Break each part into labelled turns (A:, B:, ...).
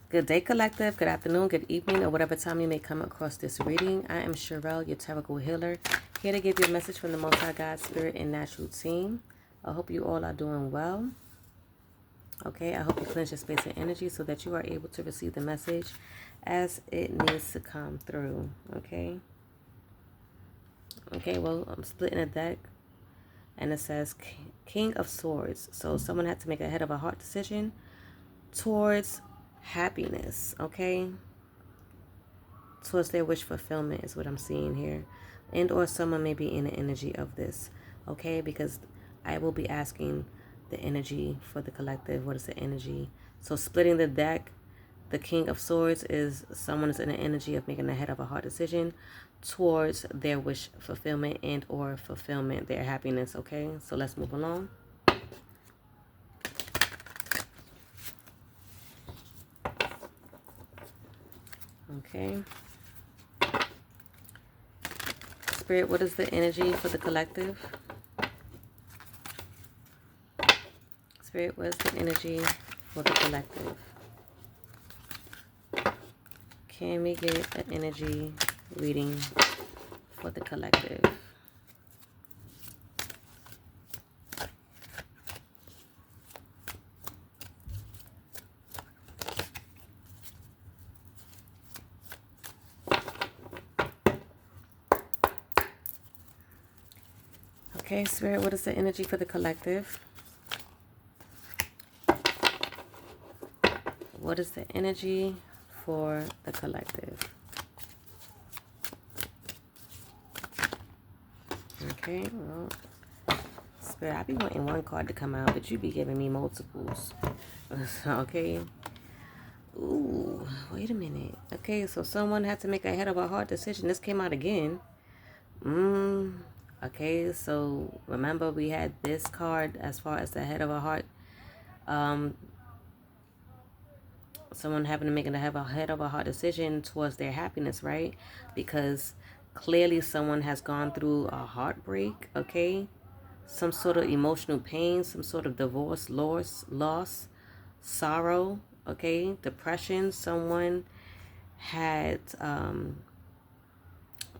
A: Good day, collective. Good afternoon, good evening, or whatever time you may come across this reading. I am Sherelle, your tarot healer, here to give you a message from the Most High God, Spirit, and Natural Team. I hope you all are doing well. Okay, I hope you cleanse your space and energy so that you are able to receive the message as it needs to come through. Okay. Okay, well, I'm splitting a deck, and it says King of Swords. So someone had to make a head of a heart decision towards happiness. Okay, towards their wish fulfillment is what I'm seeing here. And or someone may be in the energy of this. Okay, because I will be asking the energy for the collective. What is the energy? So splitting the deck, the King of Swords is someone is in the energy of making a head of a heart decision towards their wish fulfillment and or fulfillment, their happiness. Okay, so let's move along. Okay. Spirit, what is the energy for the collective? Spirit, what is the energy for the collective? Can we get an energy reading for the collective? Okay, Spirit, what is the energy for the collective? What is the energy for the collective? Okay, well, Spirit, I be wanting one card to come out, but you be giving me multiples. Okay. Ooh, wait a minute. Okay, so someone had to make a head of a heart decision. This came out again. Okay, so remember we had this card as far as the head of a heart. Someone having to make a head of a heart decision towards their happiness, right? Because clearly someone has gone through a heartbreak, okay? Some sort of emotional pain, some sort of divorce, loss, sorrow, okay? Depression. Someone had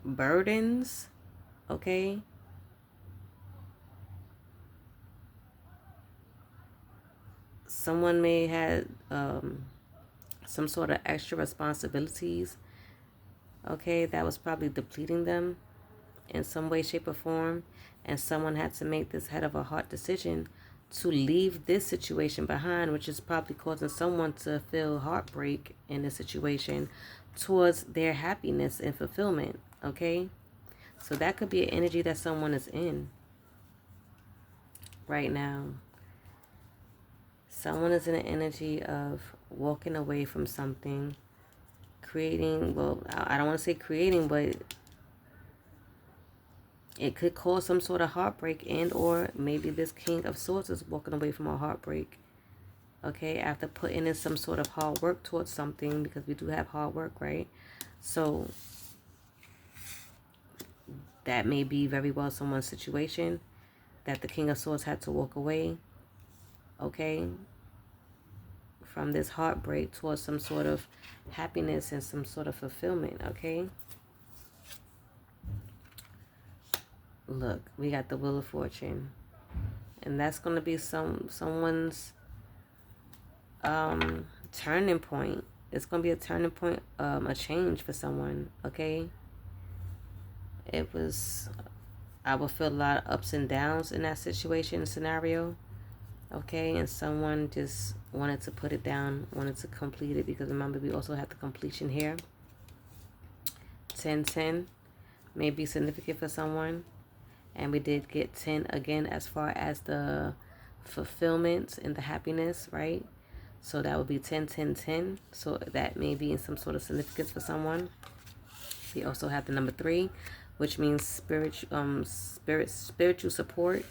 A: burdens, okay? Someone may have some sort of extra responsibilities, okay, that was probably depleting them in some way, shape, or form. And someone had to make this head of a heart decision to leave this situation behind, which is probably causing someone to feel heartbreak in this situation towards their happiness and fulfillment, okay? So that could be an energy that someone is in right now. Someone is in an energy of walking away from something, creating, well, I don't want to say creating, but it could cause some sort of heartbreak, and or maybe this King of Swords is walking away from a heartbreak, okay, after putting in some sort of hard work towards something, because we do have hard work, right? So that may be very well someone's situation that the King of Swords had to walk away, okay, from this heartbreak towards some sort of happiness and some sort of fulfillment, okay? Look, we got the Wheel of Fortune. And that's going to be someone's turning point. It's going to be a turning point, a change for someone, okay? It was, I would feel a lot of ups and downs in that situation, scenario, okay? And someone just wanted to put it down, wanted to complete it, because remember, we also have the completion here. 10-10 may be significant for someone. And we did get 10 again as far as the fulfillment and the happiness, right? So that would be 10-10-10. So that may be in some sort of significance for someone. We also have the number 3, which means spiritual support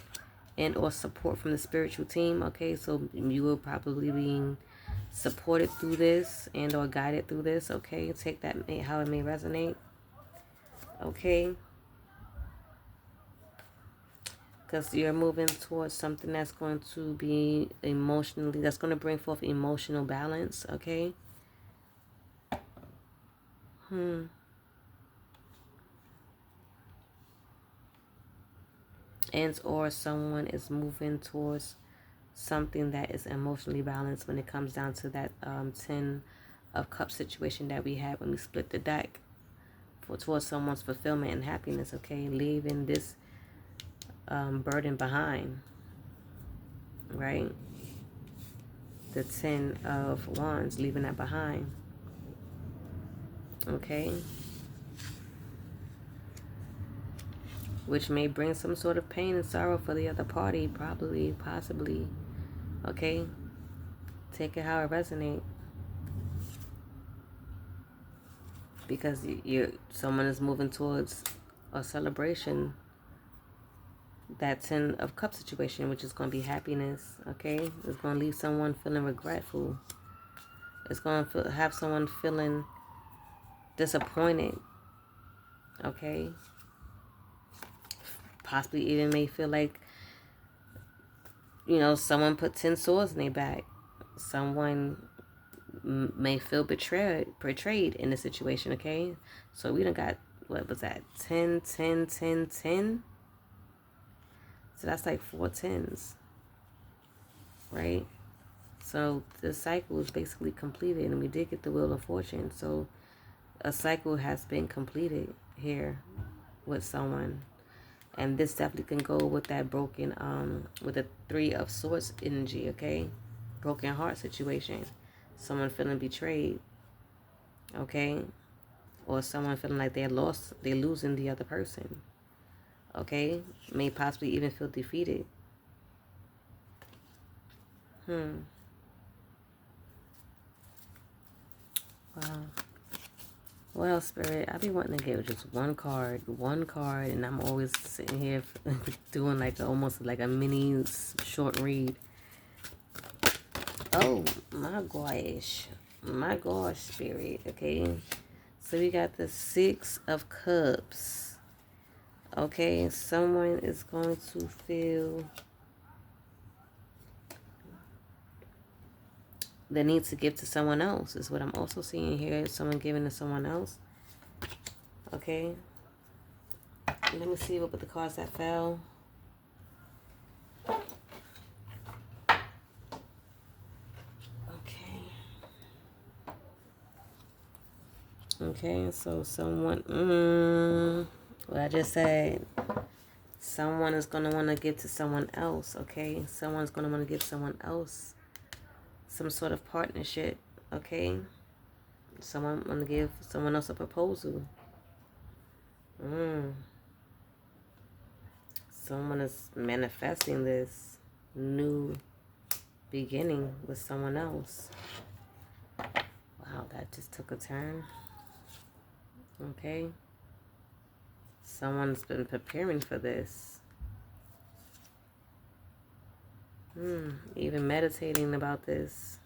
A: and or support from the spiritual team. Okay, so you will probably being supported through this and or guided through this. Okay, take that how it may resonate. Okay. Because you're moving towards something that's going to be emotionally, that's going to bring forth emotional balance, okay? Hmm. And or someone is moving towards something that is emotionally balanced when it comes down to that 10 of cups situation that we had when we split the deck towards someone's fulfillment and happiness. Okay, leaving this burden behind, right? The 10 of wands, leaving that behind. Okay, which may bring some sort of pain and sorrow for the other party, probably, possibly. Okay, take it how it resonates, because someone is moving towards a celebration, that 10 of cups situation, which is going to be happiness. Okay, it's going to leave someone feeling regretful. It's going to have someone feeling disappointed. Okay, possibly even may feel like, someone put 10 swords in their back. Someone may feel betrayed in the situation. Okay, so we done got, what was that, 10, 10, 10, 10. So that's like 4 tens, right? So the cycle is basically completed, and we did get the Wheel of Fortune. So a cycle has been completed here with someone. And this definitely can go with that broken, with the 3 of Swords energy, okay? Broken heart situation. Someone feeling betrayed, okay? Or someone feeling like they're losing the other person, okay? May possibly even feel defeated. Wow. Well, Spirit, I be wanting to get just one card, and I'm always sitting here doing like almost like a mini short read. Oh my gosh, Spirit. Okay, so we got the 6 of Cups. Okay, someone is going to feel the need to give to someone else, is what I'm also seeing here. Someone giving to someone else. Okay, let me see what the cards that fell. Okay, so someone, what I just said, someone is going to want to give to someone else, okay? Someone's going to want to give someone else some sort of partnership, okay? Someone want to give someone else a proposal. Someone is manifesting this new beginning with someone else. Wow, that just took a turn. Okay. Someone's been preparing for this. Even meditating about this.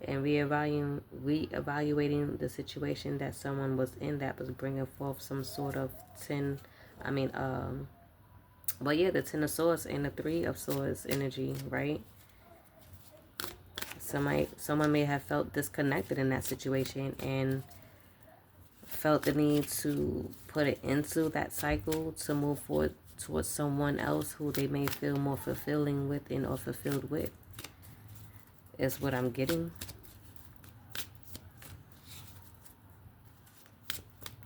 A: And reevaluating the situation that someone was in that was bringing forth some sort of the 10 of Swords and the 3 of Swords energy, right? Someone may have felt disconnected in that situation and felt the need to put it into that cycle to move forward towards someone else who they may feel more fulfilling within or fulfilled with, is what I'm getting.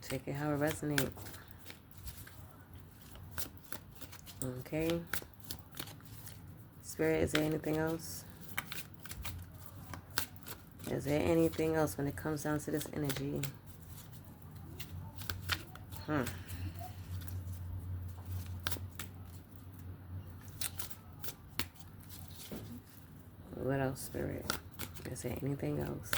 A: Take it how it resonates. Okay. Spirit, is there anything else? Is there anything else when it comes down to this energy? What else, Spirit? Is there anything else?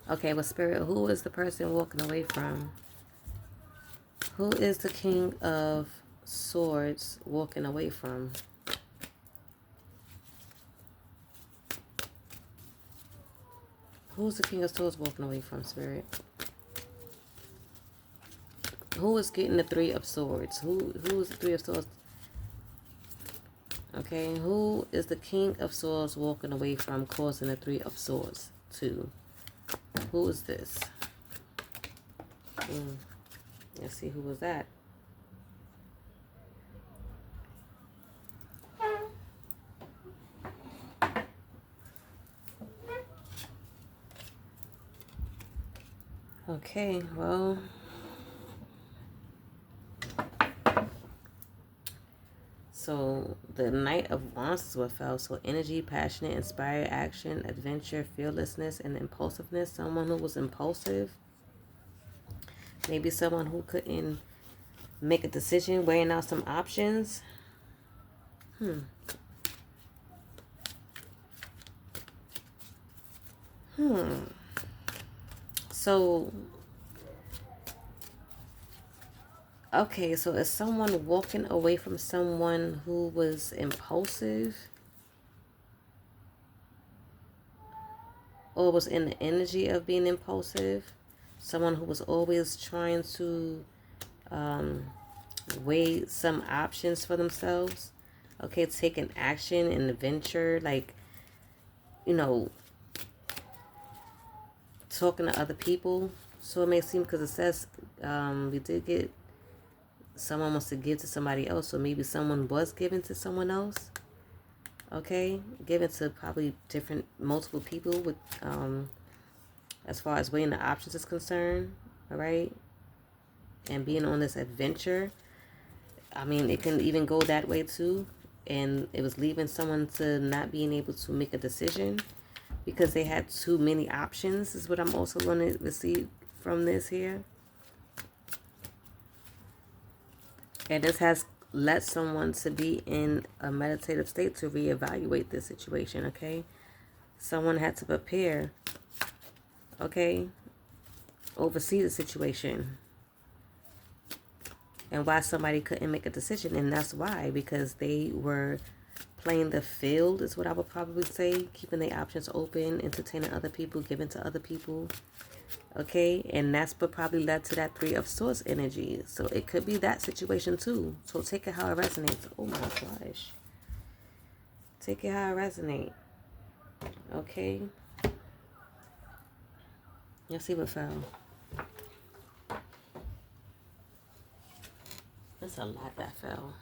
A: Okay, well, Spirit, who is the person walking away from? Who is the King of Swords walking away from? Who's the King of Swords walking away from, Spirit? Who is getting the Three of Swords? Who is the Three of Swords? Okay, who is the King of Swords walking away from, causing the Three of Swords to? Who is this? Let's see who was that. Okay, well, so the Knight of Wands is what fell. So energy, passionate, inspired action, adventure, fearlessness, and impulsiveness. Someone who was impulsive. Maybe someone who couldn't make a decision, weighing out some options. So, okay, so is someone walking away from someone who was impulsive or was in the energy of being impulsive? Someone who was always trying to weigh some options for themselves. Okay, taking action and adventure, like, you know, talking to other people. So it may seem, because it says we did get someone wants to give to somebody else, so maybe someone was given to someone else. Okay, given to probably multiple people with as far as weighing the options is concerned. All right, and being on this adventure. I mean, it can even go that way too. And it was leaving someone to not being able to make a decision because they had too many options, is what I'm also going to receive from this here. And this has led someone to be in a meditative state to reevaluate this situation, okay? Someone had to prepare, okay? Oversee the situation. And why somebody couldn't make a decision. And that's why, because they were playing the field, is what I would probably say. Keeping their options open, entertaining other people, giving to other people. Okay, and that's what probably led to that Three of Swords energy. So it could be that situation too. So take it how it resonates. Oh my gosh. Take it how it resonates. Okay. Let's see what fell. That's a lot that fell.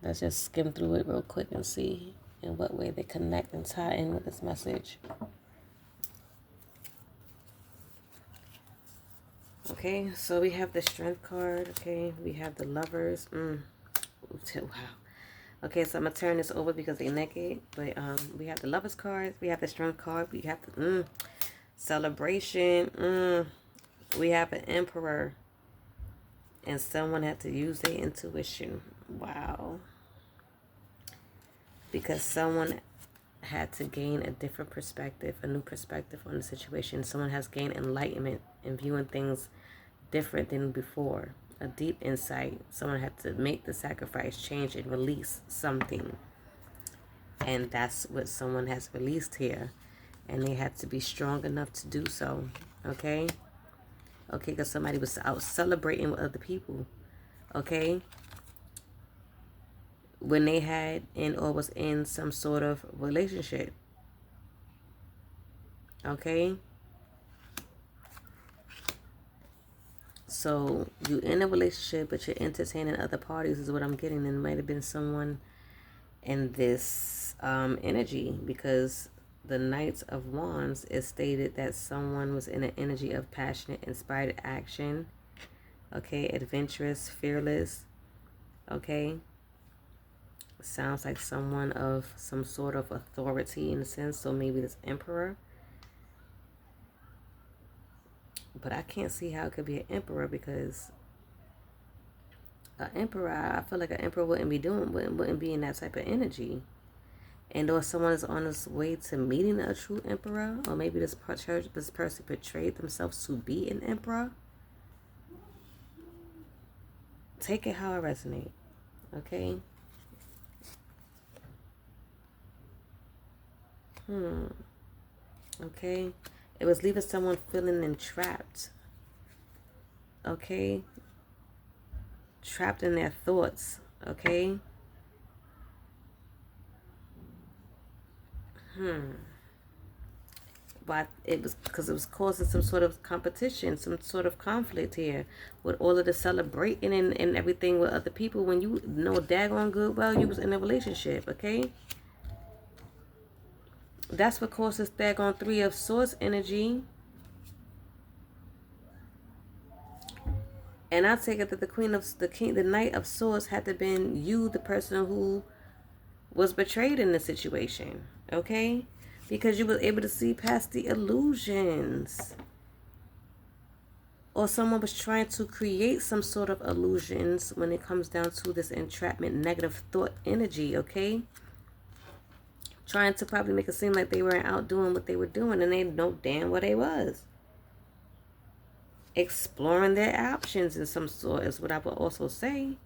A: Let's just skim through it real quick and see in what way they connect and tie in with this message. Okay, so we have the Strength card. Okay, we have the Lovers. Wow. Okay, so I'm going to turn this over because they naked. But we have the Lovers card. We have the Strength card. We have the Celebration. We have an Emperor. And someone had to use their intuition. Wow. Because someone had to gain a different perspective, a new perspective on the situation. Someone has gained enlightenment in viewing things different than before. A deep insight. Someone had to make the sacrifice, change, and release something. And that's what someone has released here. And they had to be strong enough to do so. Okay? Okay, because somebody was out celebrating with other people. Okay? When they had in or was in some sort of relationship. Okay? So you in a relationship, but you're entertaining other parties is what I'm getting. And it might have been someone in this energy, because the Knight of Wands is stated that someone was in an energy of passionate, inspired action. Okay, adventurous, fearless. Okay. Sounds like someone of some sort of authority in a sense. So maybe this Emperor. But I can't see how it could be an Emperor, because an Emperor, I feel like an Emperor wouldn't be in that type of energy. And or someone is on his way to meeting a true Emperor, or maybe this person portrayed themselves to be an Emperor. Take it how it resonates. Okay. Okay. It was leaving someone feeling entrapped. okay? Trapped in their thoughts, okay? But it was because it was causing some sort of competition, some sort of conflict here with all of the celebrating and everything with other people when you know daggone good well you was in a relationship, okay? That's what causes daggone 3 of Swords energy. And I take it that the Knight of Swords had to been you, the person who was betrayed in the situation, okay? Because you were able to see past the illusions. Or someone was trying to create some sort of illusions when it comes down to this entrapment, negative thought energy, okay? Trying to probably make it seem like they weren't out doing what they were doing and they know damn what they was. Exploring their options in some sort is what I would also say.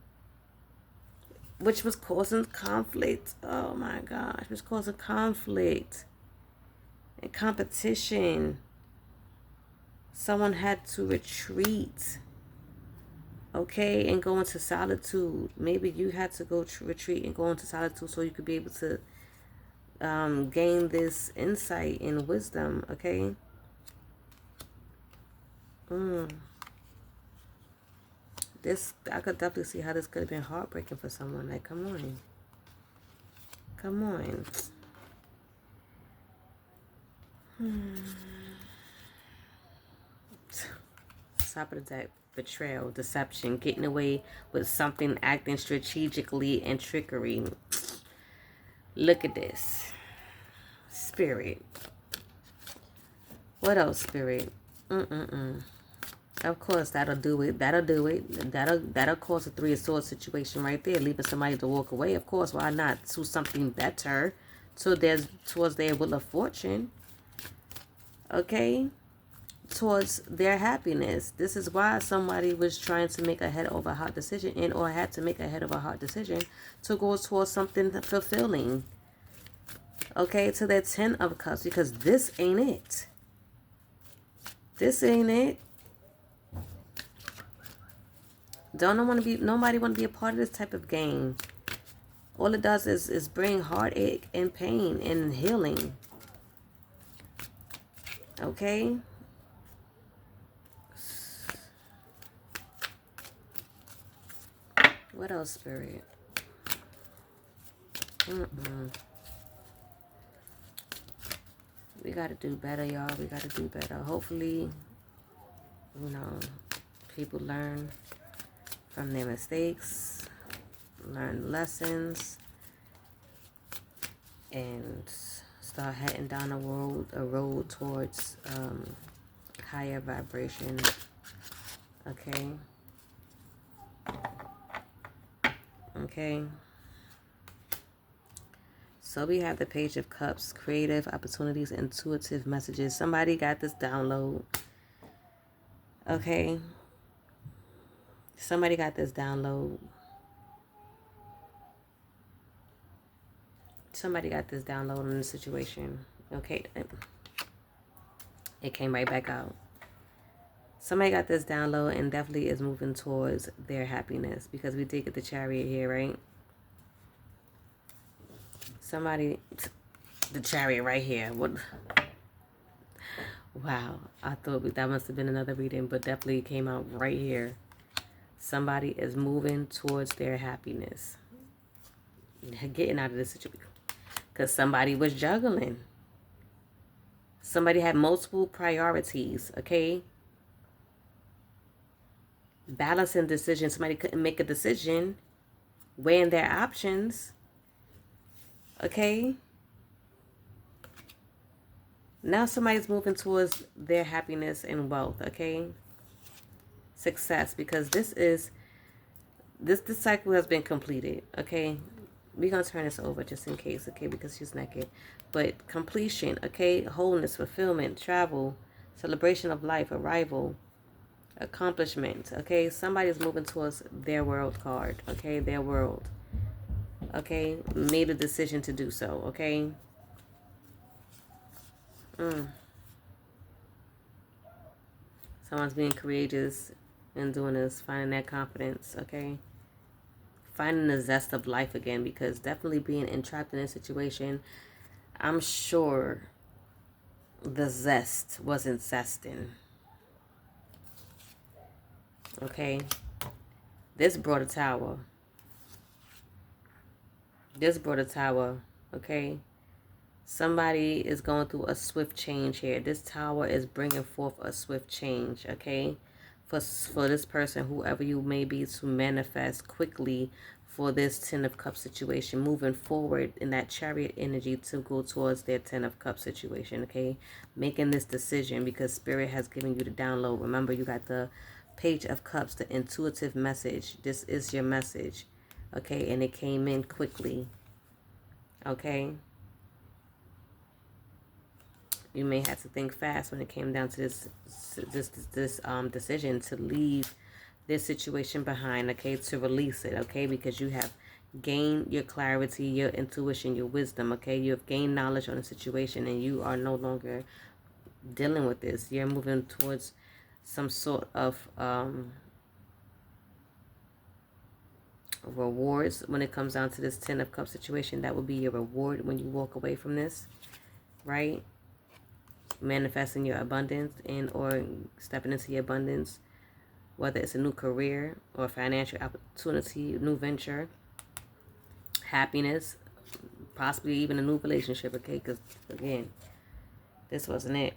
A: Which was causing conflict. Oh my gosh. It was causing conflict and competition. Someone had to retreat, okay, and go into solitude. Maybe you had to go retreat and go into solitude so you could be able to gain this insight and wisdom, okay? This, I could definitely see how this could have been heartbreaking for someone. Like, come on. Come on. Top of the deck, betrayal, deception, getting away with something, acting strategically, and trickery. Look at this. Spirit. What else, Spirit? Of course, that'll do it. That'll do it. That'll cause a 3 of Swords situation right there, leaving somebody to walk away. Of course, why not? To something better. So there's towards their will of fortune. Okay? Towards their happiness. This is why somebody was trying to make a head over heart decision and or had to make a head over heart decision to go towards something fulfilling. Okay, to their 10 of Cups, because this ain't it. This ain't it. Nobody want to be a part of this type of game. All it does is bring heartache and pain and healing. Okay? What else, Spirit? We got to do better, y'all. We got to do better. Hopefully, you know, people learn from their mistakes, learn lessons, and start heading down a road towards higher vibration. Okay? Okay? So we have the Page of Cups, creative opportunities, intuitive messages. Somebody got this download. Okay? Somebody got this download. Somebody got this download in the situation. Okay? It came right back out. Somebody got this download and definitely is moving towards their happiness, because we did get the Chariot here, right? Somebody, the Chariot right here. What? Wow. I thought that must have been another reading, but definitely came out right here. Somebody is moving towards their happiness. Getting out of this situation. Because somebody was juggling. Somebody had multiple priorities, okay? Balancing decisions. Somebody couldn't make a decision. Weighing their options. Okay? Now somebody's moving towards their happiness and wealth, okay? Success, because this cycle has been completed, okay? We're going to turn this over just in case, okay, because she's naked. But completion, okay? Wholeness, fulfillment, travel, celebration of life, arrival, accomplishment, okay? Somebody's moving towards their world card, okay? Their world, okay? Made a decision to do so, okay? Someone's being courageous, in doing this, finding that confidence, okay? Finding the zest of life again, because definitely being entrapped in a situation, I'm sure the zest wasn't zesting, okay? This brought a tower. This brought a tower, okay? Somebody is going through a swift change here. This tower is bringing forth a swift change, okay? For this person, whoever you may be, to manifest quickly for this Ten of Cups situation, moving forward in that Chariot energy to go towards their Ten of Cups situation, okay? Making this decision because Spirit has given you the download. Remember, you got the Page of Cups, the intuitive message. This is your message, okay? And it came in quickly, okay? You may have to think fast when it came down to this decision to leave this situation behind, okay, to release it, okay, because you have gained your clarity, your intuition, your wisdom, okay, you have gained knowledge on the situation, and you are no longer dealing with this. You're moving towards some sort of rewards when it comes down to this Ten of Cups situation. That will be your reward when you walk away from this, right? Manifesting your abundance and or stepping into your abundance, whether it's a new career or financial opportunity, new venture, happiness, possibly even a new relationship, okay? Because again, this wasn't it,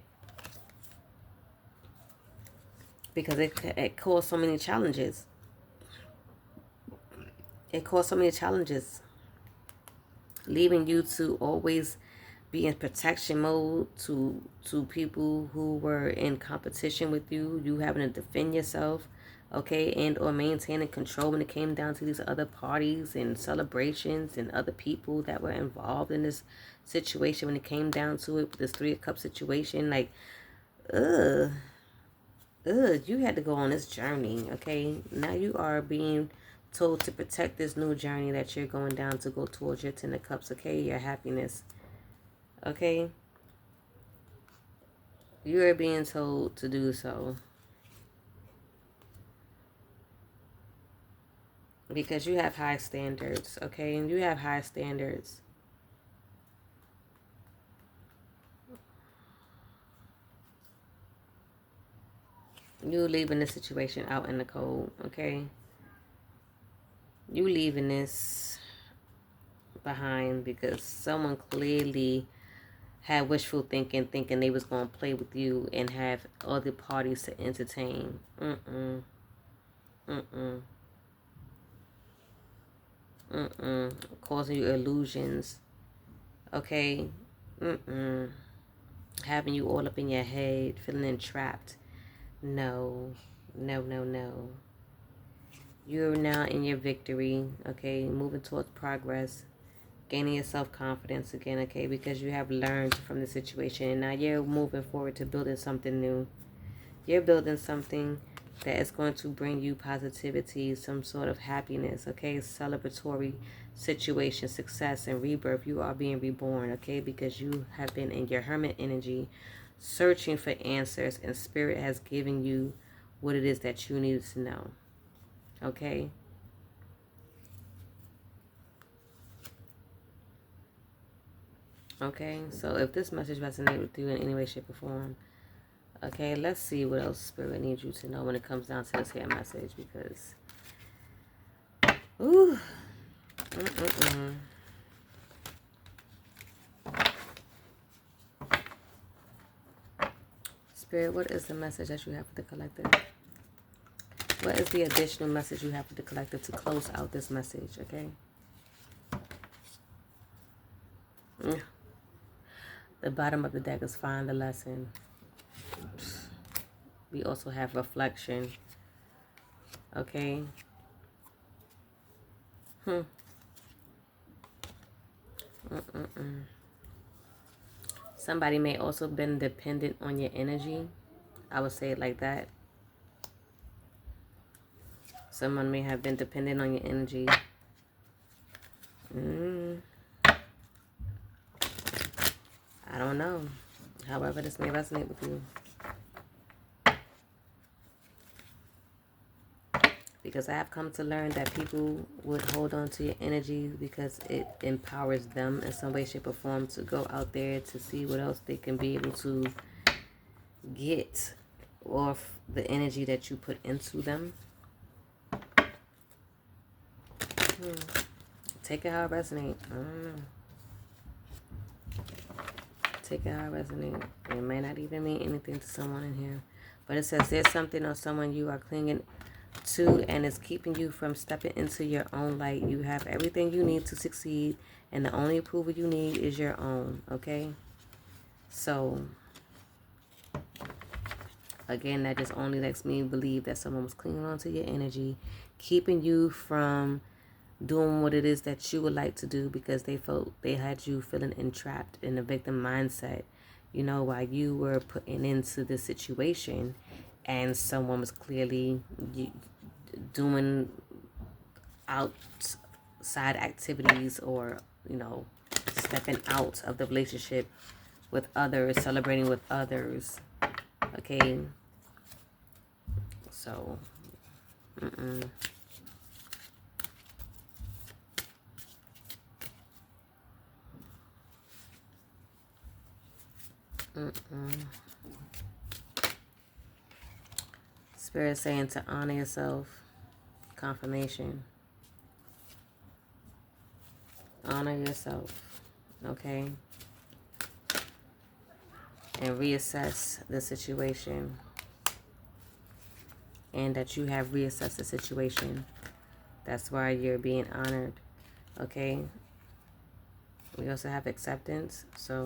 A: because it caused so many challenges. It caused so many challenges, leaving you to always be in protection mode to people who were in competition with you. You having to defend yourself, okay, and or maintaining control when it came down to these other parties and celebrations and other people that were involved in this situation. When it came down to it, this Three of Cups situation, like, you had to go on this journey, okay? Now you are being told to protect this new journey that you're going down to go towards your Ten of Cups, okay? Your happiness, okay? You are being told to do so. Because you have high standards, okay? You have high standards. You leaving this situation out in the cold, okay? You leaving this behind because someone clearly had wishful thinking, thinking they was going to play with you and have other parties to entertain. Causing you illusions, okay? Having you all up in your head, feeling entrapped. No, no, no, no. You're now in your victory, okay? Moving towards progress, gaining your self-confidence again, okay? Because you have learned from the situation, and now you're moving forward to building something new. You're building something that is going to bring you positivity, some sort of happiness, okay? Celebratory situation, success, and rebirth. You are being reborn, okay? Because you have been in your hermit energy, searching for answers, and Spirit has given you what it is that you needed to know, okay? Okay, so if this message resonates with you in any way, shape, or form, okay, let's see what else Spirit needs you to know when it comes down to this here message, because, ooh, Spirit, what is the message that you have for the collective? What is the additional message you have for the collective to close out this message, okay? The bottom of the deck is find the lesson. We also have reflection, okay? Somebody may also have been dependent on your energy. I would say it like that. Someone may have been dependent on your energy. I don't know. However, this may resonate with you. Because I have come to learn that people would hold on to your energy because it empowers them in some way, shape, or form to go out there to see what else they can be able to get off the energy that you put into them. Take it how it resonates. I don't know. Take it how it resonates. It may not even mean anything to someone in here. But it says there's something or someone you are clinging to and it's keeping you from stepping into your own light. You have everything you need to succeed, and the only approval you need is your own. Okay? So, again, that just only lets me believe that someone was clinging on to your energy, keeping you from doing what it is that you would like to do because they felt they had you feeling entrapped in the victim mindset, you know, while you were putting into this situation and someone was clearly doing outside activities or, you know, stepping out of the relationship with others, celebrating with others. Okay. So, Spirit saying to honor yourself. Confirmation. Honor yourself. Okay? And reassess the situation. And that you have reassessed the situation. That's why you're being honored. Okay? We also have acceptance. So,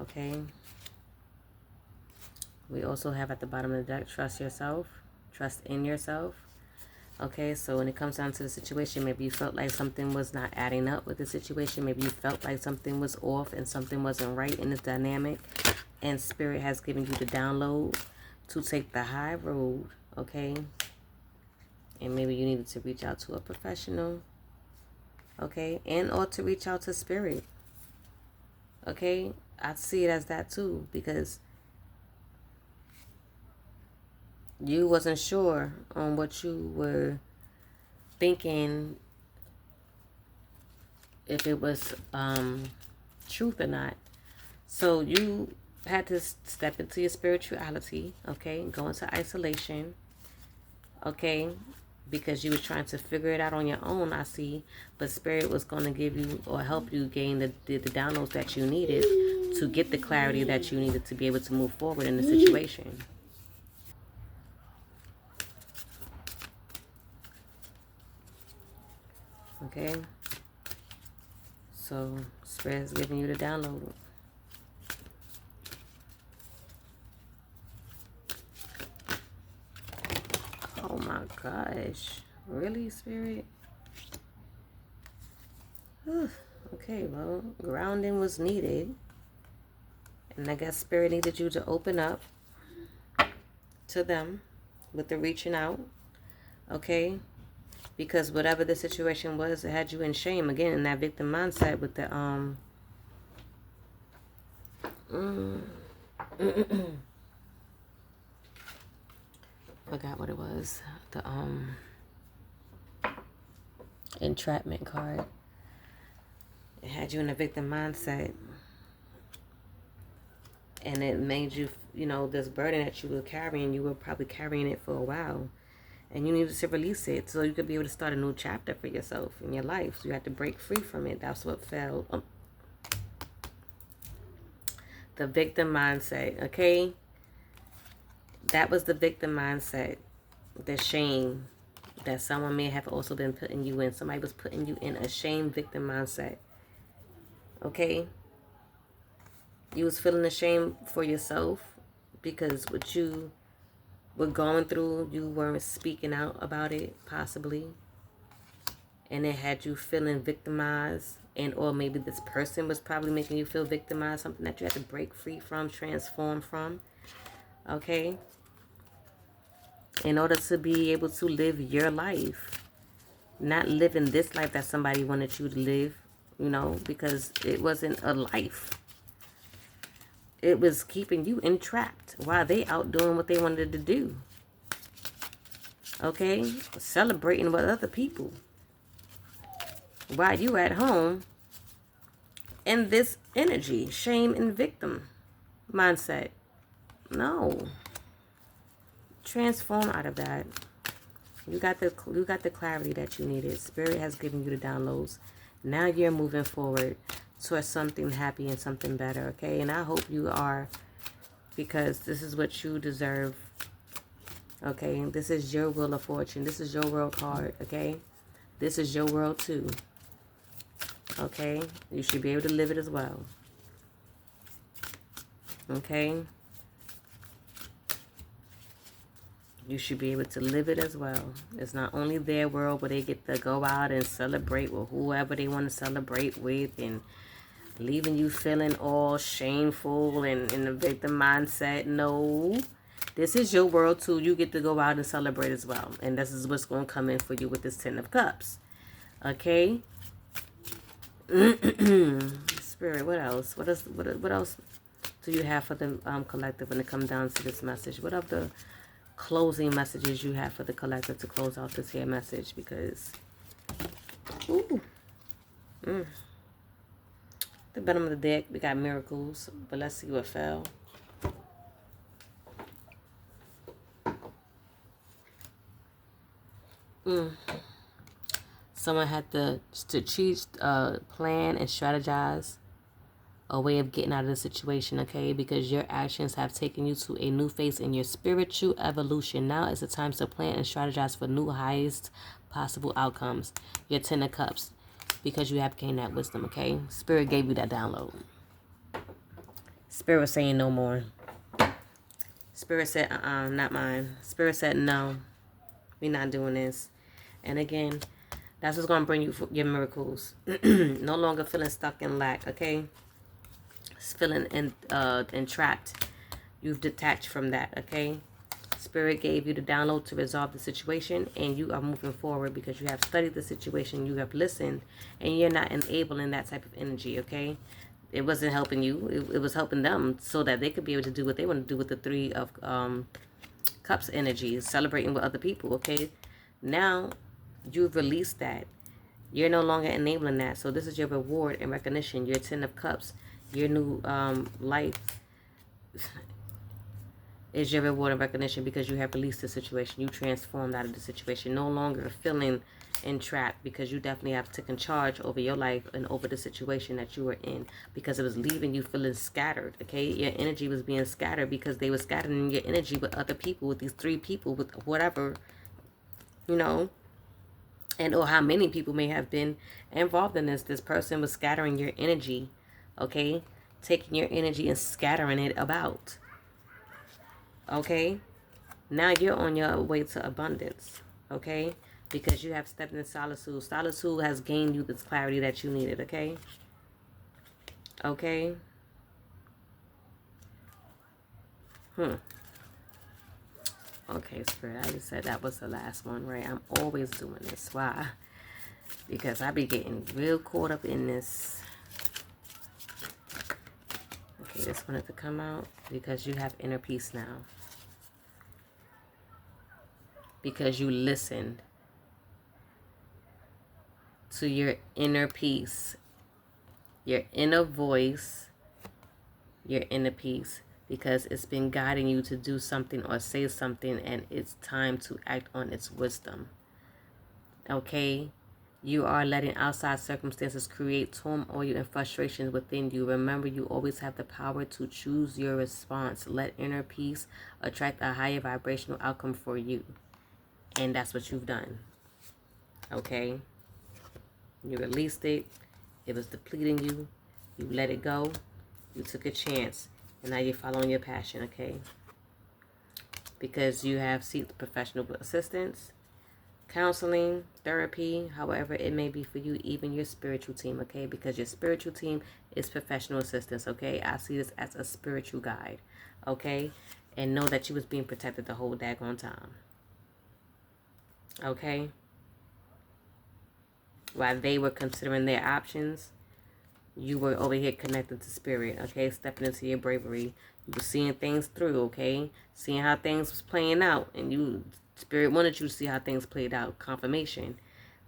A: okay? We also have at the bottom of the deck, trust yourself. Trust in yourself. Okay, so when it comes down to the situation, maybe you felt like something was not adding up with the situation. Maybe you felt like something was off and something wasn't right in this dynamic. And Spirit has given you the download to take the high road, okay? And maybe you needed to reach out to a professional, okay? And or to reach out to Spirit, okay? I see it as that too, because you wasn't sure on what you were thinking, if it was truth or not. So you had to step into your spirituality, okay? Go into isolation, okay? Because you were trying to figure it out on your own, I see. But Spirit was going to give you or help you gain the downloads that you needed to get the clarity that you needed to be able to move forward in the situation. Okay? So, Spirit is giving you the download. Oh my gosh. Really, Spirit? Okay, well, grounding was needed. And I guess Spirit needed you to open up to them with the reaching out. Okay? Because whatever the situation was, it had you in shame. Again, in that victim mindset with the, forgot what it was. The, entrapment card. It had you in a victim mindset. And it made you, you know, this burden that you were carrying, you were probably carrying it for a while. And you needed to release it so you could be able to start a new chapter for yourself in your life. So you had to break free from it. That's what fell. The victim mindset, okay? That was the victim mindset. The shame that someone may have also been putting you in. Somebody was putting you in a shame victim mindset. Okay? You was feeling ashamed for yourself because what you were going through, you weren't speaking out about it, possibly. And it had you feeling victimized. And or maybe this person was probably making you feel victimized. Something that you had to break free from, transform from. Okay? In order to be able to live your life. Not living this life that somebody wanted you to live. You know, because it wasn't a life. It was keeping you entrapped while they out doing what they wanted to do. Okay? Celebrating with other people. While you at home in this energy, shame and victim mindset. No. Transform out of that. You got the clarity that you needed. Spirit has given you the downloads. Now you're moving forward towards something happy and something better, okay? And I hope you are, because this is what you deserve, okay? This is your wheel of fortune. This is your world card, okay? This is your world too, okay? You should be able to live it as well, okay? You should be able to live it as well. It's not only their world where they get to go out and celebrate with whoever they want to celebrate with, and leaving you feeling all shameful and in the victim mindset. No, this is your world too. You get to go out and celebrate as well. And this is what's going to come in for you with this Ten of Cups. Okay? Spirit, what else? What else do you have for the collective when it comes down to this message? What are the closing messages you have for the collective to close out this here message? Because the bottom of the deck, we got miracles, but let's see what fell. Someone had to strategic plan and strategize a way of getting out of the situation, okay? Because your actions have taken you to a new phase in your spiritual evolution. Now is the time to plan and strategize for new highest possible outcomes. Your Ten of Cups, because you have gained that wisdom, okay? Spirit gave you that download. Spirit was saying no more. Spirit said, not mine. Spirit said, no, we're not doing this. And again, that's what's going to bring you your miracles. No longer feeling stuck in lack, okay? Feeling entrapped. You've detached from that, okay? Spirit gave you the download to resolve the situation, and you are moving forward because you have studied the situation, you have listened, and you're not enabling that type of energy, okay? It wasn't helping you. It was helping them so that they could be able to do what they want to do with the Three of Cups energy, celebrating with other people, okay? Now, you've released that. You're no longer enabling that. So this is your reward and recognition. Your Ten of Cups, your new life is your reward and recognition because you have released the situation. You transformed out of the situation. No longer feeling entrapped, because you definitely have taken charge over your life and over the situation that you were in, because it was leaving you feeling scattered, okay? Your energy was being scattered because they were scattering your energy with other people, with these three people, with whatever, you know, and or how many people may have been involved in this. This person was scattering your energy, okay? Taking your energy and scattering it about. Okay? Now you're on your way to abundance. Okay? Because you have stepped in solitude. Solitude has gained you this clarity that you needed. Okay? Okay? Okay, Spirit. I just said that was the last one, right? I'm always doing this. Why? Because I be getting real caught up in this. Okay, this wanted to come out because you have inner peace now. Because you listened to your inner peace, your inner voice, your inner peace, because it's been guiding you to do something or say something, and it's time to act on its wisdom. Okay? You are letting outside circumstances create turmoil and frustrations within you. Remember, you always have the power to choose your response. Let inner peace attract a higher vibrational outcome for you. And that's what you've done. Okay? You released it. It was depleting you. You let it go. You took a chance. And now you're following your passion, okay? Because you have sought professional assistance, counseling, therapy, however it may be for you, even your spiritual team, okay? Because your spiritual team is professional assistance, okay? I see this as a spiritual guide, okay? And know that you was being protected the whole daggone time. Okay? While they were considering their options, you were over here connected to spirit, okay? Stepping into your bravery. You were seeing things through, okay? Seeing how things was playing out. And you Spirit wanted you to see how things played out. Confirmation.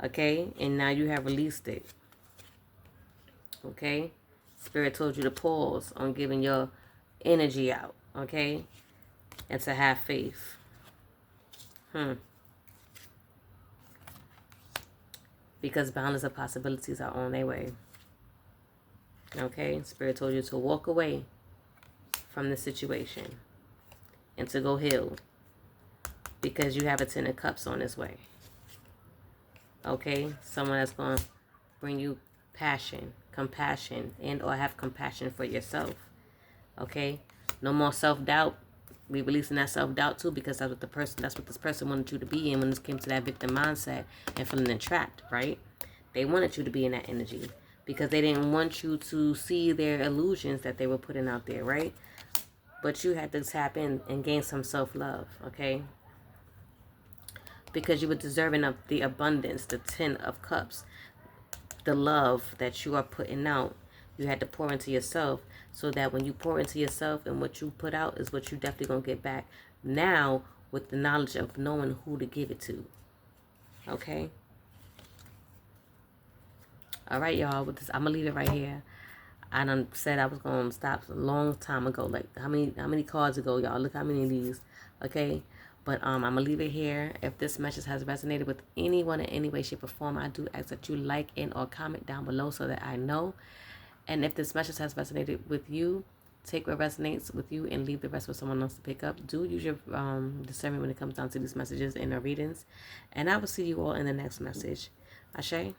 A: Okay? And now you have released it. Okay? Spirit told you to pause on giving your energy out. Okay? And to have faith. Because boundless of possibilities are on their way. Okay? Spirit told you to walk away from the situation and to go heal. Because you have a 10 of cups on its way. Okay? Someone that's going to bring you passion, compassion, and or have compassion for yourself. Okay? No more self-doubt. We releasing that self-doubt too, because that's what this person wanted you to be in when this came to that victim mindset and feeling entrapped, right? They wanted you to be in that energy because they didn't want you to see their illusions that they were putting out there, right? But you had to tap in and gain some self-love, okay? Because you were deserving of the abundance, the 10 of cups, the love that you are putting out. You had to pour into yourself so that when you pour into yourself and what you put out is what you definitely going to get back. Now, with the knowledge of knowing who to give it to. Okay? All right, y'all. With this, I'm going to leave it right here. I done said I was going to stop a long time ago. Like, how many cards ago, y'all? Look how many of these. Okay? But I'm going to leave it here. If this message has resonated with anyone in any way, shape, or form, I do ask that you like and or comment down below so that I know. And if this message has resonated with you, take what resonates with you and leave the rest for someone else to pick up. Do use your discernment when it comes down to these messages and our readings. And I will see you all in the next message. Ashe.